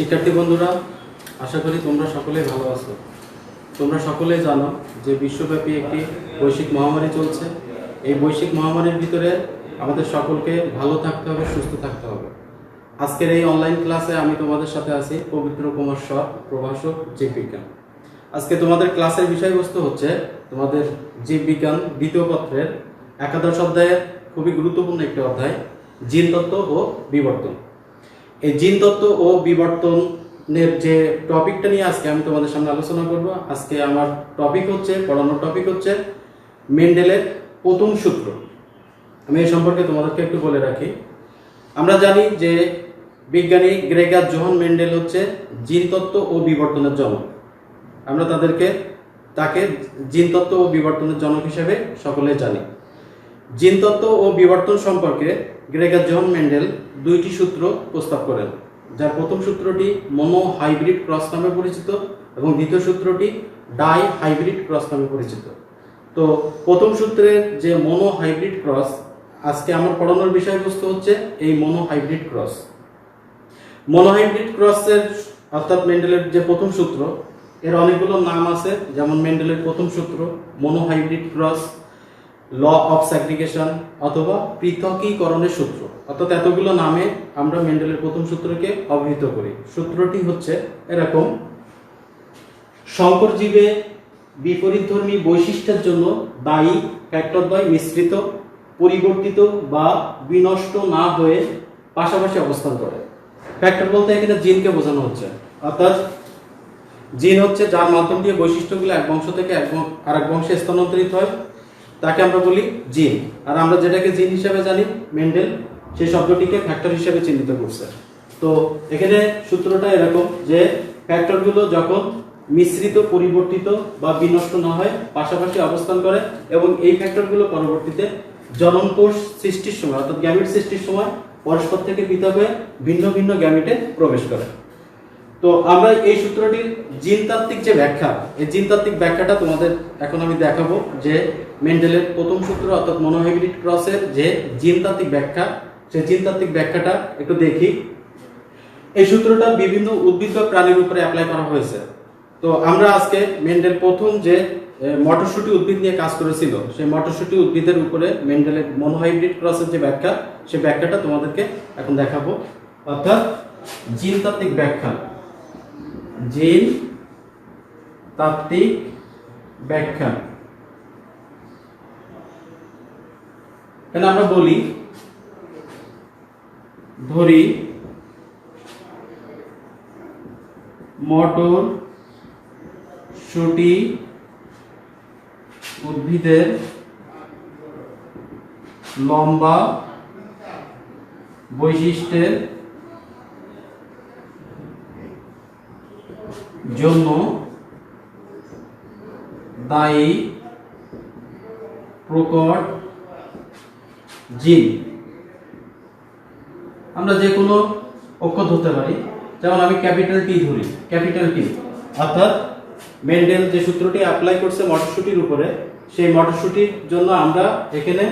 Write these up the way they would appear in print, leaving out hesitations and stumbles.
শিক্ষার্থী বন্ধুরা, আশা করি তোমরা সকলেই ভালো আছো। তোমরা সকলেই জানো যে বিশ্বব্যাপী একটি বৈশ্বিক মহামারী চলছে। এই বৈশ্বিক মহামারীর ভিতরে আমাদের সকলকে ভালো থাকতে হবে, সুস্থ থাকতে হবে। আজকের এই অনলাইন ক্লাসে আমি তোমাদের সাথে আছি পবিত্র কুমার সর, প্রভাষক, জীববিজ্ঞান। আজকে তোমাদের ক্লাসের বিষয়বস্তু হচ্ছে তোমাদের জীববিজ্ঞান দ্বিতীয় পত্রের একাদশ অধ্যায়ের খুবই গুরুত্বপূর্ণ একটি অধ্যায়, জিনতত্ত্ব ও বিবর্তন। এই জিনতত্ত্ব ও বিবর্তনের যে টপিকটা নিয়ে আজকে আমি তোমাদের সামনে আলোচনা করব। আজকে আমার পড়ানোর টপিক হচ্ছে মেন্ডেলের প্রথম সূত্র। আমি এই সম্পর্কে তোমাদেরকে একটু বলে রাখি। আমরা জানি যে বিজ্ঞানী গ্রেগার জোহান মেন্ডেল হচ্ছে জিনতত্ত্ব ও বিবর্তনের জনক। আমরা তাকে জিনতত্ত্ব ও বিবর্তনের জনক হিসেবে সকলে জানি। জিনতত্ত্ব ও বিবর্তন সম্পর্কে গ্রেগার জোহান মেন্ডেল দুইটি সূত্র প্রস্তাব করেন, যার প্রথম সূত্রটি মনো হাইব্রিড ক্রস নামে পরিচিত এবং দ্বিতীয় সূত্রটি ডাই হাইব্রিড ক্রস নামে পরিচিত। তো প্রথম সূত্রের যে মনো হাইব্রিড ক্রস, আজকে আমার পড়ানোর বিষয়বস্তু হচ্ছে এই মনো হাইব্রিড ক্রস। মনো হাইব্রিড ক্রসের অর্থাৎ মেন্ডেলের যে প্রথম সূত্র, এর অনেকগুলো নাম আছে, যেমন মেন্ডেলের প্রথম সূত্র, monohybrid cross, law of segregation অথবা পৃথকীকরণের সূত্র। অর্থাৎ এতগুলো নামে আমরা মেন্ডেলের প্রথম সূত্রকে অভিহিত করি। সূত্রটি হচ্ছে এরকম: সংকর জীবে বিপরীতধর্মী বৈশিষ্ট্যের জন্য দায়ী ফ্যাক্টরদ্বয় মিশ্রিত, পরিবর্তিত বা বিনষ্ট না হয়ে পাশাপাশি অবস্থান করে। ফ্যাক্টর বলতে এখানে জিনকে বোঝানো হচ্ছে। অর্থাৎ জিন হচ্ছে যার মাধ্যম দিয়ে বৈশিষ্ট্যগুলো এক বংশ থেকে আরেক বংশে স্থানান্তরিত হয়, তাকে আমরা বলি জিন। আর আমরা যেটাকে জিন হিসেবে জানি, মেন্ডেল সেই শব্দটিকে ফ্যাক্টর হিসেবে চিহ্নিত করছে। তো এখানে সূত্রটা এরকম যে ফ্যাক্টরগুলো যখন মিশ্রিত, পরিবর্তিত বা বিনষ্ট না হয় পাশাপাশি অবস্থান করে, এবং এই ফ্যাক্টরগুলো পরবর্তীতে জননকোষ সৃষ্টির সময় অর্থাৎ গ্যামিট সৃষ্টির সময় পরস্পর থেকে পৃথক হয়ে ভিন্ন ভিন্ন গ্যামিটে প্রবেশ করে। তো আমরা এই সূত্রটির জিনতাত্ত্বিক যে ব্যাখ্যা, এই জিনতাত্ত্বিক ব্যাখ্যাটা তোমাদের এখন আমি দেখাবো। যে মেন্ডেলের প্রথম সূত্র অর্থাৎ মনোহাইব্রিড ক্রসের যে জিনতাত্ত্বিক ব্যাখ্যা, সেই জিনতাত্ত্বিক ব্যাখ্যাটা একটু দেখি। এই সূত্রটা বিভিন্ন উদ্ভিদ বা প্রাণীর উপরে অ্যাপ্লাই করা হয়েছে। তো আমরা আজকে মেন্ডেল প্রথম যে মটরশুঁটি উদ্ভিদ নিয়ে কাজ করেছিল, সেই মটরশুঁটি উদ্ভিদের উপরে মেন্ডেলের মনোহাইব্রিড ক্রসের যে ব্যাখ্যা, সেই ব্যাখ্যাটা তোমাদেরকে এখন দেখাবো। অর্থাৎ জিনতাত্ত্বিক ব্যাখ্যা, জিনতাত্ত্বিক ব্যাখ্যা। এখানে আমরা ধরি মটরশুঁটি উদ্ভিদের লম্বা বৈশিষ্ট্যের জন্য দায়ী প্রকট জিন। আমরা যে কোনো অক্ষর ধরতে পারি, যেমন আমি ক্যাপিটাল টি ধরি, ক্যাপিটাল টি। অর্থাৎ মেন্ডেল যে সূত্রটি অ্যাপ্লাই করছে মটরশুঁটির উপরে, সেই মটরশুঁটির জন্য আমরা এখানে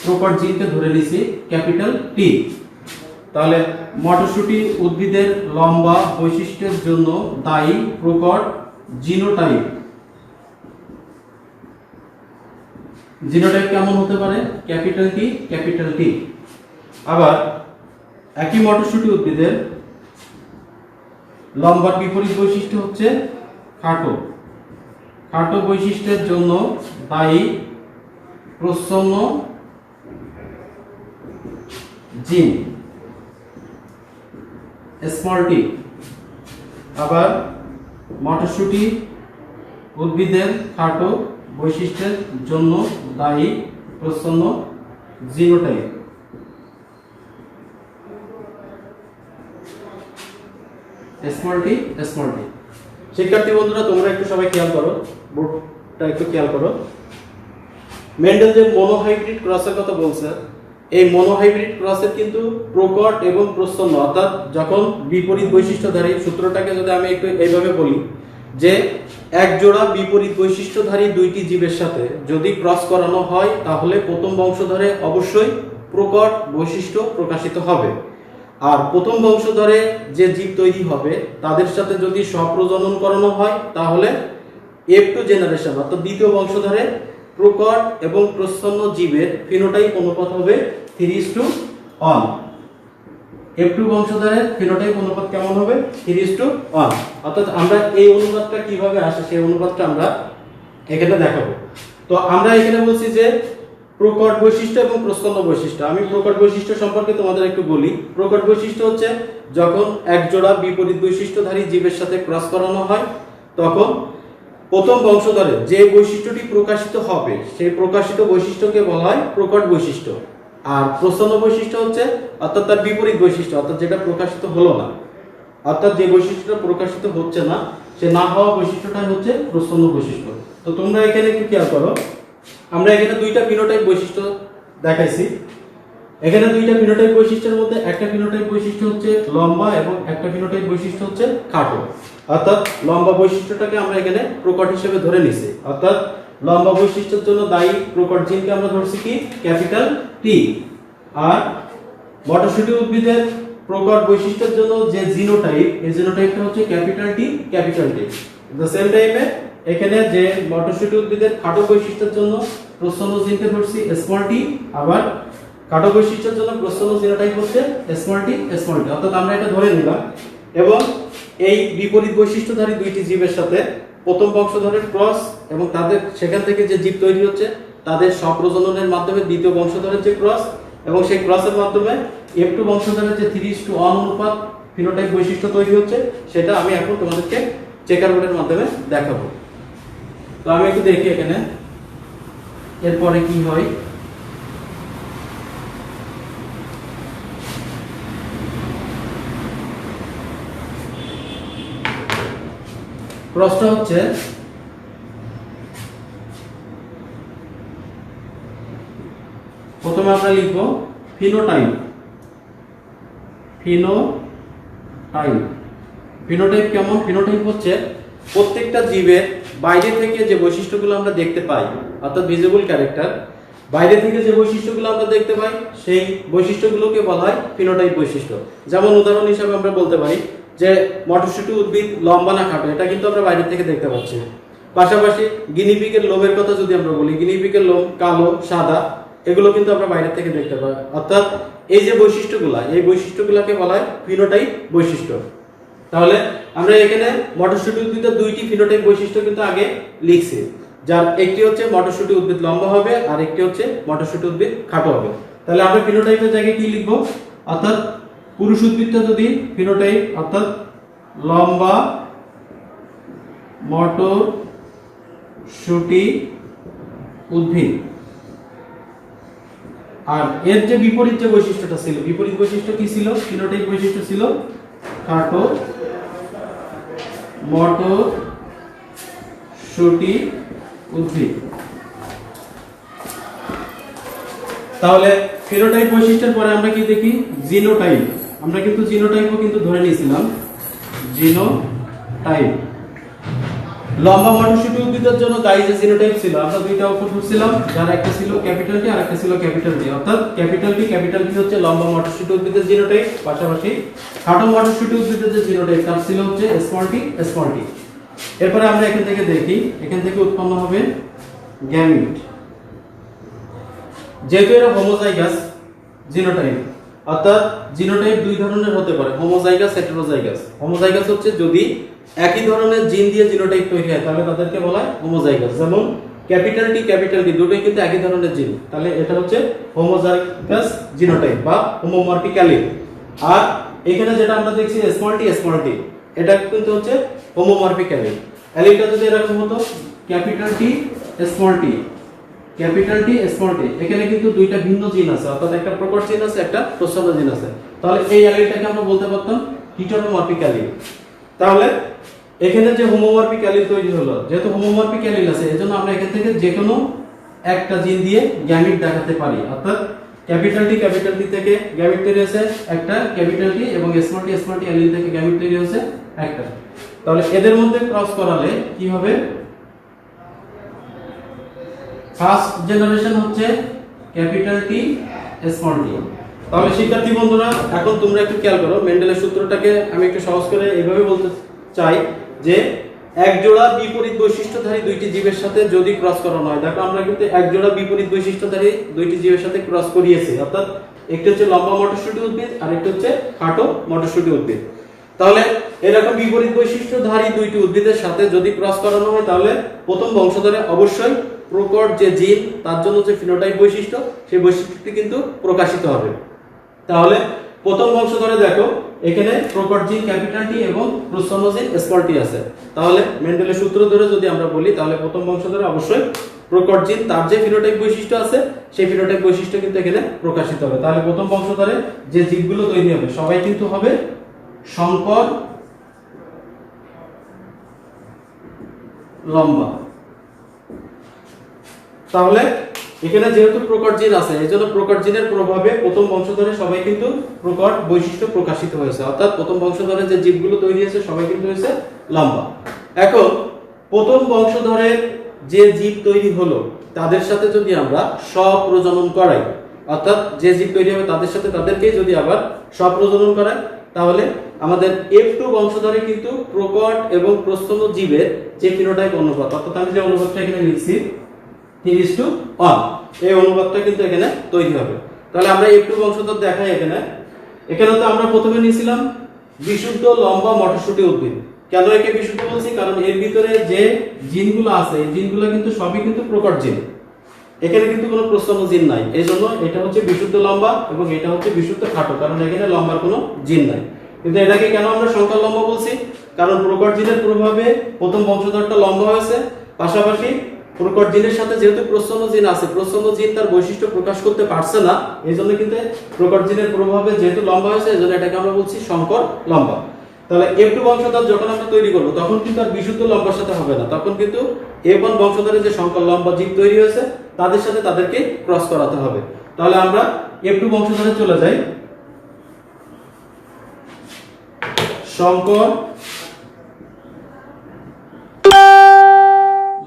প্রকট জিনকে ধরে নিয়েছি ক্যাপিটাল টি। তাহলে মটরশুঁটি উদ্ভিদের লম্বা বৈশিষ্ট্যের জন্য দায়ী প্রকট জিনোটাইপ। জিনোটাইপ কেমন হতে পারে? Capital T, capital T. আবার একই মটরশুঁটি উদ্ভিদের লম্বার বিপরীত বৈশিষ্ট্য হচ্ছে খাটো। খাটো বৈশিষ্ট্যের জন্য দায়ী প্রচ্ছন্ন জিন, স্মল টি। আবার মটরশুঁটি উদ্ভিদের খাটো বৈশিষ্ট্যের জন্য দায়ী প্রচ্ছন্ন genotype, small tea, small tea. শিক্ষার্থী বন্ধুরা, তোমরা একটু সবাই খেয়াল করো, বোর্ডটা একটু খেয়াল করো। মেন্ডেল যে মনোহাইব্রিড ক্রসের কথা বলছে, এই মনোহাইব্রিড ক্রসের কিন্তু প্রকট এবং প্রচ্ছন্ন অর্থাৎ যখন বিপরীত বৈশিষ্ট্যধারী, সূত্রটাকে যদি আমি একটু এইভাবে বলি যে এক জোড়া বিপরীত বৈশিষ্ট্যধারী দুইটি জীবের সাথে যদি ক্রস করানো হয়, তাহলে প্রথম বংশধরে অবশ্যই প্রকট বৈশিষ্ট্য প্রকাশিত হবে। আর প্রথম বংশধরে যে জীব তৈরি হবে তাদের সাথে যদি স্বপ্রজনন করানো হয় তাহলে F2 জেনারেশন অর্থাৎ দ্বিতীয় বংশধরে প্রকট এবং প্রচ্ছন্ন জীবের ফিনোটাইপ অনুপাত হবে 3:1। F2 বংশধরের ফিনোটাইপ অনুপাত কেমন হবে? 3:1। অর্থাৎ আমরা এই অনুপাতটা কিভাবে আসে সেই অনুপাতটা আমরা এখানে দেখাবো। তো আমরা এখানে বলছি যে প্রকট বৈশিষ্ট্য এবং প্রচ্ছন্ন বৈশিষ্ট্য। আমি প্রকট বৈশিষ্ট্য সম্পর্কে তোমাদের একটু বলি। প্রকট বৈশিষ্ট্য হচ্ছে যখন এক জোড়া বিপরীত বৈশিষ্ট্যধারী জীবের সাথে ক্রস করানো হয় তখন প্রথম বংশধরে যে বৈশিষ্ট্যটি প্রকাশিত হবে সেই প্রকাশিত বৈশিষ্ট্যকে বলা হয় প্রকট বৈশিষ্ট্য। আর প্রচ্ছন্ন বৈশিষ্ট্য হচ্ছে অর্থাৎ তার বিপরীত বৈশিষ্ট্য, অর্থাৎ যেটা প্রকাশিত হলো না, অর্থাৎ যে বৈশিষ্ট্যটা প্রকাশিত হচ্ছে না সে না হওয়া বৈশিষ্ট্যটাই হচ্ছে প্রচ্ছন্ন বৈশিষ্ট্য। তো তোমরা এখানে একটু খেয়াল করো, আমরা এখানে দুইটা ফিনোটাইপ বৈশিষ্ট্য দেখাইছি। এখানে দুইটা ফিনোটাইপ বৈশিষ্ট্যের মধ্যে একটা ফিনোটাইপ বৈশিষ্ট্য হচ্ছে লম্বা এবং একটা ফিনোটাইপ বৈশিষ্ট্য হচ্ছে খাটো। অর্থাৎ লম্বা বৈশিষ্ট্যটাকে আমরা এখানে প্রকট হিসেবে ধরে নিছি। অর্থাৎ লম্বা বৈশিষ্ট্যের জন্য দায়ী প্রকট জিনকে আমরা ধরছি কি ক্যাপিটাল টি। আর মটরশুঁটি উদ্ভিদের প্রকট বৈশিষ্ট্যের জন্য যে জিনোটাইপ, এই জিনোটাইপটা হচ্ছে capital T capital T. The same টাইমে এখানে যে মটরশুঁটি উদ্ভিদের খাটো বৈশিষ্ট্যের জন্য প্রচ্ছন্ন জিনকে ধরছি স্মল টি, আবার খাটো বৈশিষ্ট্যের জন্য প্রচ্ছন্ন জিনোটাইপ হচ্ছে স্মল টি স্মল টি। অর্থাৎ আমরা এটা ধরে নিলাম এবং এই বিপরীত বৈশিষ্ট্যধারী দুইটি জীবের সাথে প্রথম বংশধরের ক্রস এবং তাদের সেখান থেকে যে জীব তৈরি হচ্ছে তাদের স্বপ্রজননের মাধ্যমে দ্বিতীয় বংশধরের যে ক্রস এবং সেই ক্রসের মাধ্যমে F2 বংশধরের যে 3:1 অনুপাত ফিনোটাইপ বৈশিষ্ট্য তৈরি হচ্ছে সেটা আমি এখন তোমাদেরকে চেকার বোর্ডের মাধ্যমে দেখাবো। তো আমি একটু দেখি এখানে এরপরে কি হয়। ক্রসটা হচ্ছে প্রথমে আমরা লিখব ফিনোটাইপ। ফিনোটাইপ কেমন? ফিনোটাইপ হচ্ছে প্রত্যেকটা জীবের বাইরে থেকে যে বৈশিষ্ট্যগুলো আমরা দেখতে পাই, অর্থাৎ ভিজিবল ক্যারেক্টার, বাইরে থেকে যে বৈশিষ্ট্যগুলো আমরা দেখতে পাই সেই বৈশিষ্ট্যগুলোকে বলা হয় ফিনোটাইপ বৈশিষ্ট্য। যেমন উদাহরণ হিসেবে আমরা বলতে পারি যে মটরশুঁটি উদ্ভিদ লম্বা না খাটো, এটা কিন্তু আমরা বাইরে থেকে দেখতে পাচ্ছি। পাশাপাশি গিনিপিগের লোমের কথা যদি আমরা বলি, গিনিপিগের লোম কালো সাদা, এগুলো কিন্তু আমরা বাইরে থেকে দেখতে পাই। অর্থাৎ এই যে বৈশিষ্ট্যগুলা, এই বৈশিষ্ট্যগুলোকে বলা হয় ফিনোটাইপ বৈশিষ্ট্য। তাহলে আমরা এখানে মটরশুঁটি উদ্ভিদের দুইটি ফিনোটাইপ বৈশিষ্ট্য কিন্তু আগে লিখছি, যার একটি হচ্ছে মটরশুঁটি উদ্ভিদ লম্বা হবে আর একটি হচ্ছে মটরশুঁটি উদ্ভিদ খাটো হবে। তাহলে আমরা ফিনোটাইপের জায়গায় কি লিখবো? অর্থাৎ পুরুষ উদ্ভিদটা যদি ফিনোটাইপ অর্থাৎ লম্বা মটরশুঁটি উদ্ভিদ, আর এর যে বিপরীত যে বৈশিষ্ট্যটা ছিল, বিপরীত বৈশিষ্ট্য কি ছিল? ফিনোটাইপ বৈশিষ্ট্য ছিল খাটো মটরশুঁটি উদ্ভিদ। তাহলে ফিনোটাইপ বৈশিষ্ট্যের পরে আমরা কি দেখি? জিনোটাইপ। আমরা কিন্তু জিনোটাইপও কিন্তু ধরে নিয়েছিলাম, জিনোটাইপ। লম্বা মটরশুঁটি উদ্ভিদের জন্য দায়ী যে জিনোটাইপ ছিল আমরা দুইটা অক্ষর ধরছিলাম, যার একটা ছিল ক্যাপিটাল টি আর একটা ছিল ক্যাপিটাল টি। অর্থাৎ ক্যাপিটাল টি হচ্ছে লম্বা মটরশুঁটি উদ্ভিদের জিনোটাইপ, পাশাপাশি খাটো মটরশুঁটি উদ্ভিদের যে জিনোটাইপ তার ছিল হচ্ছে স্মল টি। এরপরে আমরা এখান থেকে দেখি, এখান থেকে উৎপন্ন হবে গ্যামিট। যেহেতু এরা হোমোজাইগাস জিনোটাইপ, অর্থাৎ জিনোটাইপ দুই ধরনের হতে পারে, হোমোজাইগাস হেটেরোজাইগাস। হোমোজাইগাস হচ্ছে যদি একই ধরনের জিন দিয়ে জিনোটাইপ তৈরি হয় তাহলে তাদেরকে বলা হয় হোমোজাইগাস। যেমন ক্যাপিটাল টি দুটোই কিন্তু একই ধরনের জিন, তাহলে এটা হচ্ছে হোমোজাইগাস জিনোটাইপ বা হোমোমরফিক অ্যালিল। আর এখানে যেটা আমরা দেখছি স্মল টি, এটা কিন্তু হচ্ছে হোমোমরফিক অ্যালিল। অ্যালিলটা যদি এরকম হতো ক্যাপিটাল টি স্মল টি, এখানে কিন্তু দুইটা ভিন্ন জিন আছে, অর্থাৎ একটা প্রকট জিন আছে একটা প্রচ্ছন্ন জিন আছে। তাহলে এই অ্যালিলটাকে আমরা বলতে পারতাম হিটেরোমরফিক অ্যালিল। তাহলে এখানে যে হোমোমরফিক অ্যালিল তৈরি হলো, যেহেতু হোমোমরফিক অ্যালিল আছে এজন্য আমরা এখান থেকে যে কোনো একটা জিন দিয়ে গ্যামিট দেখাতে পারি। অর্থাৎ ক্যাপিটাল টি থেকে গ্যামিট তৈরি হয়েছে একটা, ক্যাপিটাল টি এবং স্মল টি অ্যালিল থেকে গ্যামিট তৈরি হয়েছে একটা। তাহলে এদের মধ্যে ক্রস করালে কি হবে? ফার্স্ট জেনারেশন হচ্ছে ক্যাপিটাল টি স্মল টি, তাহলে শিক্ষার্থী বন্ধুরা, এখন তোমরা একটু খেয়াল করো, মেন্ডেলের সূত্রটাকে আমি একটু সহজ করে এইভাবে বলতে চাই যে এক জোড়া বিপরীত বৈশিষ্ট্যধারী দুইটি জীবের সাথে যদি ক্রস করানো হয়, দেখো আমরা কিন্তু এক জোড়া বিপরীত বৈশিষ্ট্যধারী দুইটি জীবের সাথে ক্রস করিয়েছি, অর্থাৎ একটি হচ্ছে লম্বা মটরশুঁটি উদ্ভিদ আর একটি হচ্ছে খাটো মটরশুঁটি উদ্ভিদ। তাহলে এরকম বিপরীত বৈশিষ্ট্যধারী দুইটি উদ্ভিদের সাথে যদি ক্রস করানো হয়, তাহলে প্রথম বংশধরে অবশ্যই প্রকট যে জিন, তার জন্য যে ফিনোটাইপ বৈশিষ্ট্য, সেই বৈশিষ্ট্যটি কিন্তু প্রকাশিত হবে। তাহলে প্রথম বংশধরে দেখো এখানে প্রকট জিন ক্যাপিটাল টি এবং প্রচ্ছন্ন জিন স্মল টি আছে। তাহলে মেন্ডেলের সূত্র ধরে যদি আমরা বলি, তাহলে প্রথম বংশধরে অবশ্যই প্রকট জিন, তার যে ফিনোটাইপ বৈশিষ্ট্য আছে সেই ফিনোটাইপ বৈশিষ্ট্য কিন্তু এখানে প্রকাশিত হবে। তাহলে প্রথম বংশধরে যে জীবগুলো তৈরি হবে সবাই কিন্তু হবে সংকর লম্বা। তাহলে এখানে যেহেতু প্রকট জিন আছে, এইজন্য প্রকট জিনের প্রভাবে প্রথম বংশধরে সবাই কিন্তু প্রকট বৈশিষ্ট্য প্রকাশিত হয়েছে, অর্থাৎ প্রথম বংশধরে যে জীবগুলো তৈরি হয়েছে সবাই কিন্তু হয়েছে লম্বা। এখন প্রথম বংশধরে যে জীব তৈরি হলো তাদের সাথে যদি আমরা স্বপ্রজনন করাই, অর্থাৎ যে জীব তৈরি হবে তাদের সাথে তাদেরকেই যদি আবার স্বপ্রজনন করাই, তাহলে আমাদের F2 বংশধরে কিন্তু প্রকট এবং প্রচ্ছন্ন জীবের যে ফিনোটাইপ অনুপাত, অর্থাৎ আমি যে অনুপাতটা এখানে লিখছি 3:1, এই অনুপাতটা কিন্তু এখানে তৈরি হবে। তাহলে আমরা F2 বংশধর দেখাই এখানে তো আমরা প্রথমে নিয়েছিলাম বিশুদ্ধ লম্বা মটরশুঁটি উদ্ভিদ। কেন একে বিশুদ্ধ বলছি? কারণ এর ভিতরে যে জিনগুলো আছে এই জিনগুলো কিন্তু সবই কিন্তু প্রকট জিন, এখানে কিন্তু কোনো প্রচ্ছন্ন জিন নাই, এই জন্য এটা হচ্ছে বিশুদ্ধ লম্বা এবং এটা হচ্ছে বিশুদ্ধ খাটো, কারণ এখানে লম্বার কোনো জিন নাই। কিন্তু এটাকে কেন আমরা সংকর লম্বা বলছি? কারণ প্রকট জিনের প্রভাবে প্রথম বংশধরটা লম্বা হয়েছে, পাশাপাশি প্রকট জিনের সাথে যেহেতু প্রচ্ছন্ন জিন আছে, প্রচ্ছন্ন জিন তার বৈশিষ্ট্য প্রকাশ করতে পারছে না, এই জন্য কিন্তু প্রকট জিনের প্রভাবে যেহেতু লম্বা হয়েছে, এই জন্য এটাকে আমরা বলছি সংকর লম্বা। তাহলে F2 বংশধর যখন আমরা তৈরি করব তখন কিন্তু আর বিশুদ্ধ লম্বার সাথে হবে না, তখন কিন্তু F1 বংশধরের যে সংকর লম্বা জীব তৈরি হয়েছে তাদের সাথে তাদেরকে ক্রস করাতে হবে। তাহলে আমরা F2 বংশধরে চলে যাই। সংকর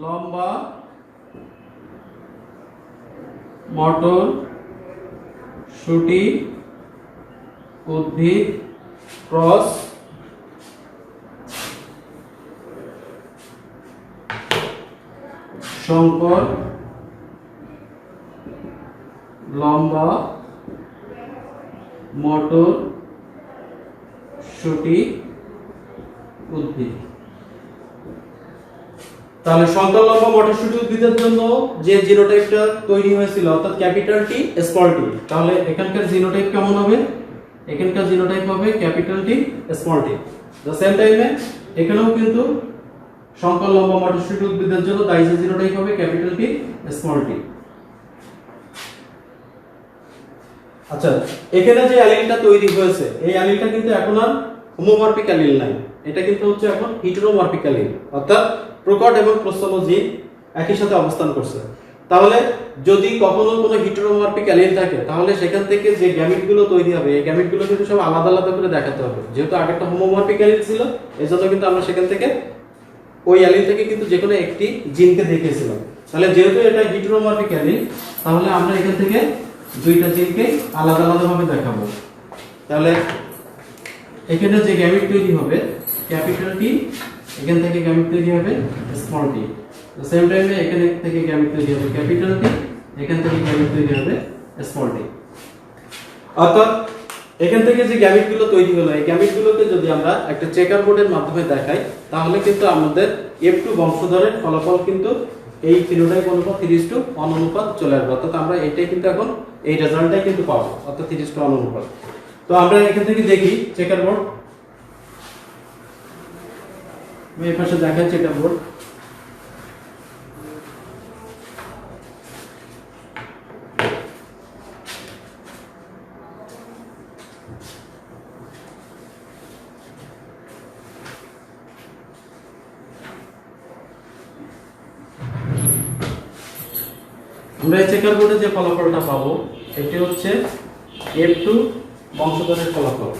লম্বা মটরশুঁটি উদ্ভিদ ক্রস সংকর লম্বা মটরশুঁটি উদ্ভিদ। তাহলে সংকর লম্বা মটরশুঁটি উদ্ভিদের জন্য যে জিনোটাইপটা তৈরি হয়েছিল, অর্থাৎ ক্যাপিটাল টি স্মল টি, তাহলে এখানকার জিনোটাইপ কেমন হবে? এখানকার জিনোটাইপ হবে capital T small tea. The same টাইমে এখানেও কিন্তু সংকর লম্বা মটরশুঁটি উদ্ভিদের জন্য তাই যে জিনোটাইপ হবে ক্যাপিটাল টি স্মল টি। আচ্ছা, এখানে যে অ্যালিলটা তৈরি হয়েছে এই অ্যালিলটা কিন্তু এখন আর হোমোমরফিক অ্যালিল নাই, এটা কিন্তু হচ্ছে এখন হিটেরোমরফিক অ্যালিল, অর্থাৎ প্রকট এবং প্রচ্ছন্ন জিন একই সাথে অবস্থান করছে। তাহলে যদি কখনো কোনো হিটেরোমরফিক অ্যালিল থাকে, তাহলে সেখান থেকে যে গ্যামিটগুলো তৈরি হবে এই গ্যামিটগুলো কিন্তু সব আলাদা আলাদা করে দেখাতে হবে। যেহেতু আগেরটা হোমোমরফিক অ্যালিল ছিল, এজন্য কিন্তু আমরা সেখান থেকে ওই অ্যালিল থেকে কিন্তু যে কোনো একটি জিনকে দেখিয়েছিলাম। তাহলে যেহেতু এটা হিটেরোমরফিক অ্যালিল, তাহলে আমরা এখান থেকে দুইটা জিনকে আলাদা আলাদা ভাবে দেখাবো। তাহলে এখানে যে গ্যামিট তৈরি হবে ক্যাপিটাল টি, এখান থেকে গ্যামিট তৈরি হবে স্মল টি। দ্য সেম টাইমে এখানে থেকে গ্যামিট তৈরি হবে ক্যাপিটাল টি, এখান থেকে গ্যামিট তৈরি হবে স্মল টি। অর্থাৎ এখান থেকে যে গ্যামিটগুলো তৈরি হলো এই গ্যামিটগুলোকে যদি আমরা একটা চেকার বোর্ডের মাধ্যমে দেখাই, তাহলে কিন্তু আমাদের F2 বংশধরের ফলাফল কিন্তু এই ফিনোটাইপ অনুপাত 3:1 অনুপাত চলে আসবে। অর্থাৎ আমরা এটাই কিন্তু এখন এই রেজাল্টটাই কিন্তু পাবো, অর্থাৎ 3:1 অনুপাত। তো আমরা এখান থেকে দেখি চেকার বোর্ড, আমি এই পাশে দেখাই চেকার বোর্ড। আমরা এই চেকার বোর্ডে যে ফলাফলটা পাবো এটি হচ্ছে F2 বংশধরের ফলাফল।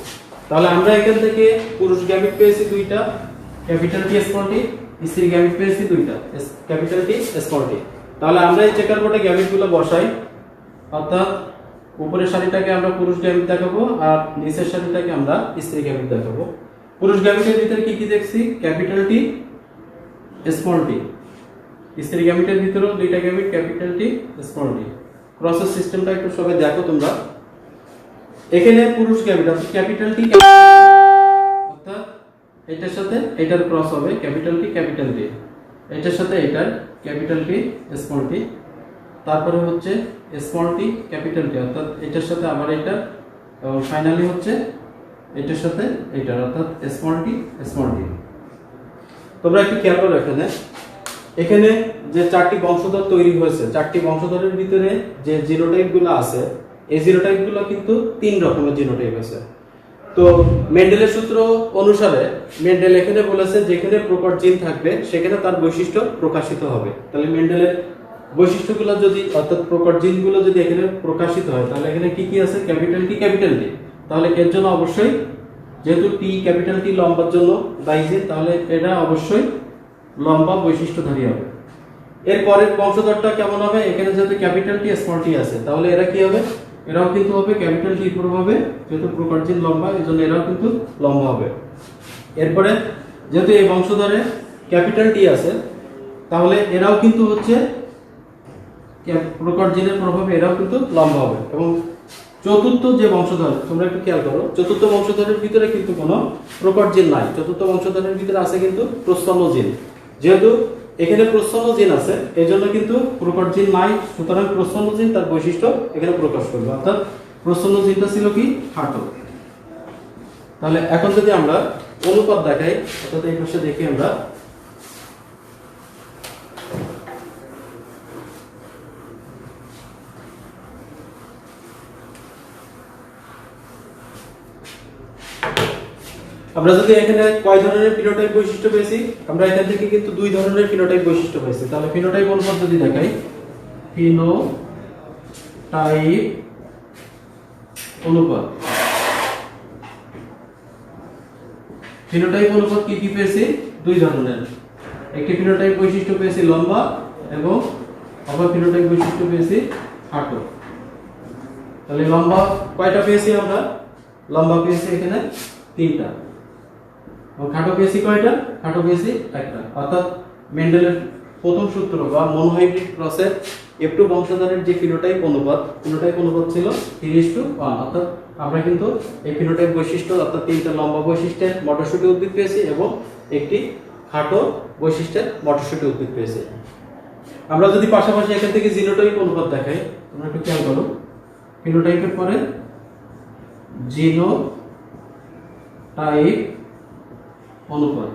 তাহলে আমরা এখান থেকে পুরুষ গ্যামিট পেয়েছি দুইটা ক্যাপিটাল টি স্মল টি, স্ত্রী গ্যামিট পেয়েছি দুইটা ক্যাপিটাল টি স্মল টি। তাহলে আমরা এই চেকার বোর্ডে গ্যামিটগুলো বসাই, অর্থাৎ উপরের সারিটাকে আমরা পুরুষ গ্যামেট দেখাবো আর নিচের সারিটাকে আমরা স্ত্রী গ্যামেট দেখাবো। পুরুষ গ্যামেটের ভিতরে কি কি দেখছি? Capital T, small tea. স্ত্রী গ্যামেটের ভিতরেও দুইটা gamete, capital T, small tea. ক্রসের সিস্টেমটা একটু সবাই দেখো তোমরা। এখানে পুরুষ গ্যামেট অর্থাৎ ক্যাপিটাল টি, অর্থাৎ এটার সাথে এটার ক্রস হবে ক্যাপিটাল টি, ক্যাপিটাল টি। এটার সাথে এটার ক্যাপিটাল টি, স্মল টি। তারপরে হচ্ছে স্মল টি, ক্যাপিটাল টি, অর্থাৎ এটার সাথে আবার এটা, এবং ফাইনালি হচ্ছে এটার সাথে এটার, অর্থাৎ স্মল টি, স্মল টি। তোমরা একটু খেয়াল করো এখানে যে চারটি বংশধর তৈরি হয়েছে, চারটি বংশধরের ভিতরে যে জিনোটাইপগুলো আছে, এই জিনোটাইপগুলো কিন্তু তিন রকমের জিনোটাইপ আছে। তো মেন্ডেলের সূত্র অনুসারে মেন্ডেল এখানে বলেছে যেখানে প্রকট জিন থাকবে সেখানে তার বৈশিষ্ট্য প্রকাশিত হবে। তাহলে মেন্ডেলের বৈশিষ্ট্যগুলো যদি, অর্থাৎ প্রকট জিনগুলো যদি এখানে প্রকাশিত হয়, তাহলে এখানে কি কি আছে? Capital T, capital T. তাহলে এর জন্য অবশ্যই, যেহেতু টি ক্যাপিটাল টি লম্বার জন্য দায়ী জিন, তাহলে এটা অবশ্যই লম্বা বৈশিষ্ট্যধারী হবে। এর পরের বংশধরটা কেমন হবে? এখানে যেহেতু ক্যাপিটাল টি, স্মল টি আছে, তাহলে এরা কি হবে? এরাও কিন্তু হবে ক্যাপিটাল টি পুরো হবে, যেহেতু প্রকট জিন লম্বা, এই জন্য এরাও কিন্তু লম্বা হবে। এরপরে যেহেতু এই বংশধরে ক্যাপিটাল টি আছে, তাহলে এরাও কিন্তু হচ্ছে প্রকট জিনের প্রভাবে এরাও কিন্তু লম্বা হবে। এবং চতুর্থ যে বংশধর, তোমরা একটু খেয়াল করো, চতুর্থ বংশধরের ভিতরে কিন্তু কোনো প্রকট জিন নাই। চতুর্থ বংশধরের ভিতরে আছে কিন্তু প্রচ্ছন্ন জিন। যেহেতু এখানে প্রচ্ছন্ন জিন আছে, এই জন্য কিন্তু প্রকট জিন নাই, সুতরাং প্রচ্ছন্ন জিন তার বৈশিষ্ট্য এখানে প্রকাশ করবে, অর্থাৎ প্রচ্ছন্ন জিনটা ছিল কি? খাটো। তাহলে এখন যদি আমরা অনুপাত দেখাই, অর্থাৎ এই পাশে দেখি আমরা, আমরা যদি এখানে কয় ধরনের ফিনোটাইপ বৈশিষ্ট্য পেয়েছি, আমরা এখান থেকে কিন্তু দুই ধরনের ফিনোটাইপ বৈশিষ্ট্য পেয়েছি। তাহলে ফিনোটাইপ অনুপাত যদি দেখাই, ফিনোটাইপ অনুপাত, ফিনোটাইপ অনুপাত কি কি পেয়েছি? দুই ধরনের। একটি ফিনোটাইপ বৈশিষ্ট্য পেয়েছি লম্বা, এবং আবার ফিনোটাইপ বৈশিষ্ট্য পেয়েছি খাটো। তাহলে লম্বা কয়টা পেয়েছি আমরা? লম্বা পেয়েছি এখানে তিনটা, এবং খাটো পেয়েছি কয়টা? খাটো পেয়েছি একটা। অর্থাৎ মেন্ডেলের প্রথম সূত্র বা মনোহাইব্রিড ক্রসের F2 বংশধরের যে ফিনোটাইপ অনুপাত ছিল 3:1। অর্থাৎ আমরা কিন্তু এই ফিনোটাইপ বৈশিষ্ট্য, অর্থাৎ তিনটা লম্বা বৈশিষ্ট্যের মটরশুঁটি উদ্ভিদ পেয়েছি এবং একটি খাটো বৈশিষ্ট্যের মটরশুঁটি উদ্ভিদ পেয়েছি। আমরা যদি পাশাপাশি এখান থেকে জিনোটাইপ অনুপাত দেখাই, তোমরা একটু খেয়াল করো, ফিনোটাইপের পরে জিনোটাইপ অনুপাত।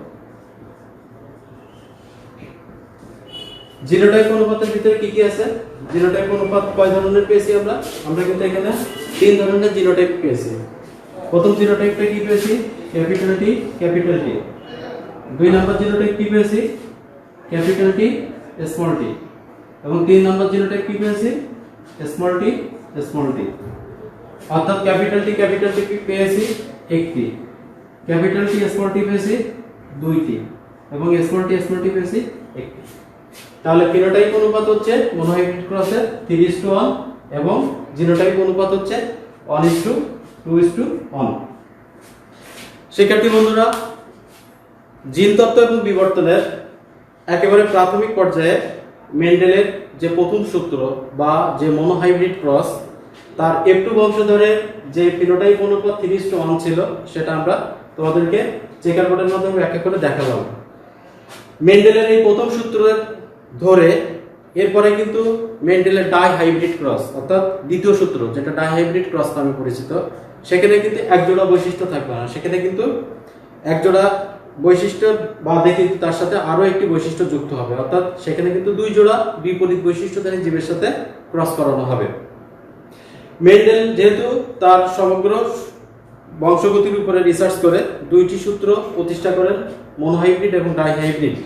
জিনোটাইপ অনুপাতের ভিতরে কি কি আছে? জিনোটাইপ অনুপাত কয় ধরনের পেয়েছি আমরা? আমরা কিন্তু এখানে তিন ধরনের জিনোটাইপ পেয়েছি। প্রথম জিনোটাইপটা কি পেয়েছি? Capital T, capital T. দুই নম্বর জিনোটাইপ কি পেয়েছি? Capital T, small tea. এবং তিন নম্বর জিনোটাইপ কি পেয়েছি? Small tea, small tea. অর্থাৎ ক্যাপিটাল টি পেয়েছি একটি, ক্যাপিটাল টি স্মল টি পেয়েছি দুইটি, এবং স্মল টি পেয়েছি একটি। তাহলে ফিনোটাইপ অনুপাত হচ্ছে মনোহাইব্রিড ক্রসের 3:1, এবং জিনোটাইপ অনুপাত হচ্ছে 1:2:1। শিক্ষার্থী বন্ধুরা, জিন তত্ত্ব এবং বিবর্তনের একেবারে প্রাথমিক পর্যায়ে মেন্ডেলের যে প্রথম সূত্র বা যে মনোহাইব্রিড ক্রস, তার F2 বংশধরের যে ফিনোটাইপ অনুপাত 3:1 ছিল, সেটা আমরা তোমাদেরকে চেকার বোর্ডের মাধ্যমে ব্যাখ্যা করে দেখালাম। মেন্ডেলের এই প্রথম সূত্রের ধরে এরপরে কিন্তু মেন্ডেলের ডাই হাইব্রিড ক্রস, অর্থাৎ দ্বিতীয় সূত্র যেটা ডাই হাইব্রিড ক্রস নামে পরিচিত, সেখানে কিন্তু একজোড়া বৈশিষ্ট্য থাকবে না, সেখানে কিন্তু একজোড়া বৈশিষ্ট্য বাদে কিন্তু তার সাথে আরো একটি বৈশিষ্ট্য যুক্ত হবে। অর্থাৎ সেখানে কিন্তু দুই জোড়া বিপরীত বৈশিষ্ট্যধারী জীবের সাথে ক্রস করানো হবে। মেন্ডেল যেহেতু তার সমগ্র বংশগতির উপরে রিসার্চ করে দুইটি সূত্র প্রতিষ্ঠা করেন, মনোহাইব্রিড এবং ডাইহাইব্রিড।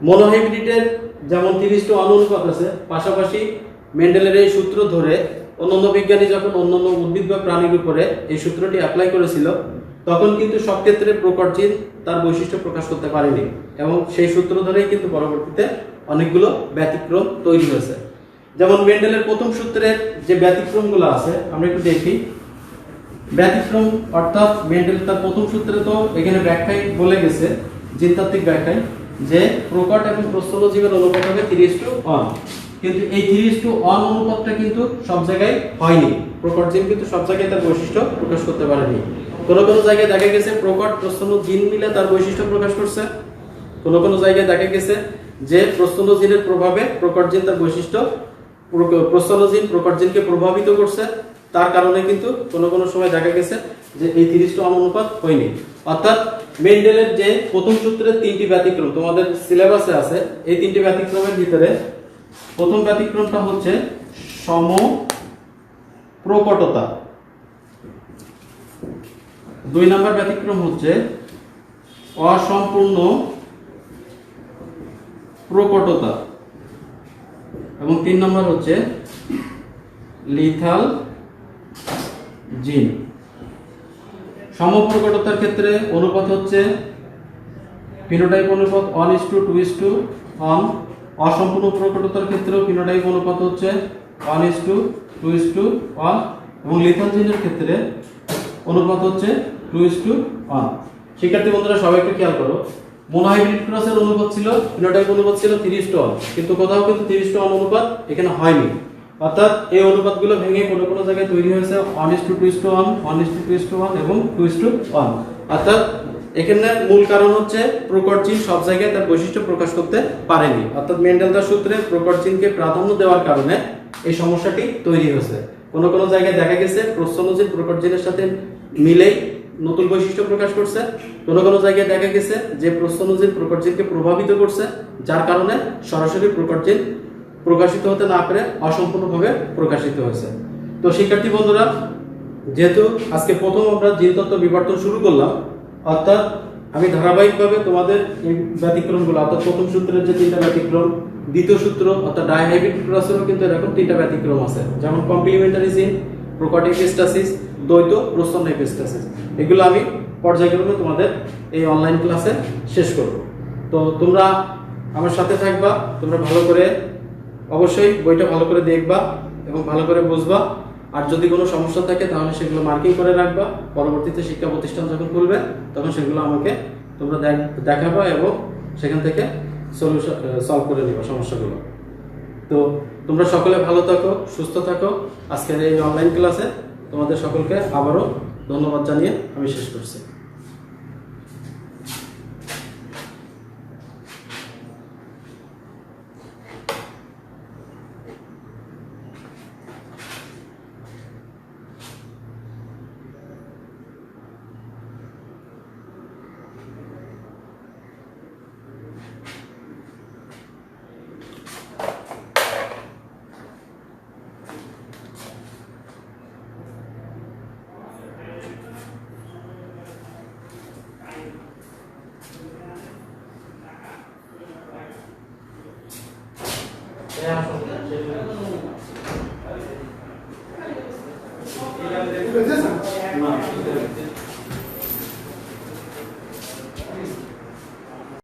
মনোহাইব্রিডের যেমন 3:1 অনুপাত আছে, পাশাপাশি মেন্ডেলের এই সূত্র ধরে অন্যান্য বিজ্ঞানী যখন অন্যান্য উদ্ভিদ বা প্রাণীর উপরে এই সূত্রটি অ্যাপ্লাই করেছিল, তখন কিন্তু সব ক্ষেত্রে প্রকট জিন তার বৈশিষ্ট্য প্রকাশ করতে পারেনি, এবং সেই সূত্র ধরেই কিন্তু পরবর্তীতে অনেকগুলো ব্যতিক্রম তৈরি হয়েছে। যেমন মেন্ডেলের প্রথম সূত্রের যে ব্যতিক্রমগুলো আছে আমরা একটু দেখি। ব্যতিক্রম অর্থাৎ মেন্ডেল তার প্রথম সূত্রে তো এখানে ব্যাখ্যায় বলে গেছে, জিনতাত্ত্বিক ব্যাখ্যায়, যে প্রকট এবং প্রস্থলজীবের অনুপাত হবে 3:1, কিন্তু এই 3:1 অনুপাতটা কিন্তু সব জায়গায় হয়নি। প্রকট জিন কিন্তু সব জায়গায় তার বৈশিষ্ট্য প্রকাশ করতে পারেনি। কোনো কোনো জায়গায় দেখা গেছে প্রকট প্রস্থল জিন মিলে তার বৈশিষ্ট্য প্রকাশ করছে, কোনো কোনো জায়গায় দেখা গেছে যে প্রস্থল জিনের প্রভাবে প্রকট জিন তার বৈশিষ্ট্য, প্রস্থল জিন প্রকট জিনকে প্রভাবিত করছে, তার কারণে কিন্তু কোনো কোনো সময় দেখা গেছে যে এই 3:1 অনুপাত হয়নি। অর্থাৎ মেন্ডেলের যে প্রথম সূত্রের 3টি ব্যতিক্রম তোমাদের সিলেবাসে আছে, এই 3টি ব্যতিক্রমের ভিতরে প্রথম ব্যতিক্রমটা হচ্ছে সমপ্রকটতা, 2 নম্বর ব্যতিক্রম হচ্ছে অসম্পূর্ণ প্রকটতা এবং 3 নম্বর হচ্ছে লিথাল জিন। সমপ্রকটতার ক্ষেত্রে অনুপাত হচ্ছে ফিনোটাইপ অনুপাত 1:2:1। অসম্পূর্ণ প্রকটতার ক্ষেত্রেও ফিনোটাইপ অনুপাত হচ্ছে 1:2:1 এবং লিথাল জিনের ক্ষেত্রে অনুপাত হচ্ছে 2:1। শিক্ষার্থী বন্ধুরা সবাই একটু খেয়াল করো, মোনোহাইব্রিড ক্রসের অনুপাত ছিল, ফিনোটাইপ অনুপাত ছিল 3:1, কিন্তু কোথাও কিন্তু 3:1 অনুপাত এখানে হয়নি। অর্থাৎ এই অনুপাতগুলো ভেঙে কোনো কোনো জায়গায় তৈরি হয়েছে 1:2:1, 1:2:1 এবং 2:1। অর্থাৎ এখানে মূল কারণ হচ্ছে প্রকট জিন সব জায়গায় তার বৈশিষ্ট্য প্রকাশ করতে পারেনি। অর্থাৎ মেন্ডেল তার সূত্রে প্রকট জিনকে প্রাধান্য দেওয়ার কারণে এই সমস্যাটি তৈরি হয়েছে। কোনো কোনো জায়গায় দেখা গেছে প্রস্থল জিন প্রকট জিনের সাথে মিলেই নতুন বৈশিষ্ট্য প্রকাশ করছে, কোনো কোনো জায়গায় দেখা গেছে যে প্রস্থল জিন প্রকট জিনকে প্রভাবিত করছে, যার কারণে সরাসরি প্রকট জিন প্রকাশিত হতে না পারে অসম্পূর্ণভাবে প্রকাশিত হয়েছে। তো শিক্ষার্থী বন্ধুরা, যেহেতু আজকে প্রথম আমরা জিনতত্ত্ব বিবর্তন শুরু করলাম, অর্থাৎ আমি ধারাবাহিকভাবে তোমাদের এই ব্যতিক্রমগুলো, অর্থাৎ প্রথম সূত্রের যে 3টা ব্যতিক্রম, দ্বিতীয় সূত্র অর্থাৎ ডাইহাইব্রিড ক্রসেরও কিন্তু এরকম 3টা ব্যতিক্রম আছে, যেমন কমপ্লিমেন্টারি জিন, প্রকট এপিস্টাসিস, দ্বৈত প্রচ্ছন্ন এপিস্টাসিস। এগুলো আমি পর্যায়ক্রমে তোমাদের এই অনলাইন ক্লাসে শেষ করব। তো তোমরা আমার সাথে থাকবা, তোমরা ভালো করে অবশ্যই বইটা ভালো করে দেখবা এবং ভালো করে বুঝবা। আর যদি কোনো সমস্যা থাকে তাহলে সেগুলো মার্কিং করে রাখবা, পরবর্তীতে শিক্ষা প্রতিষ্ঠান যখন খুলবে তখন সেগুলো আমাকে তোমরা দেখাবা এবং সেখান থেকে সলভ করে নিবা সমস্যাগুলো। তো তোমরা সকলে ভালো থাকো, সুস্থ থাকো। আজকের এই অনলাইন ক্লাসে তোমাদের সকলকে আবারও ধন্যবাদ জানিয়ে আমি শেষ করছি। না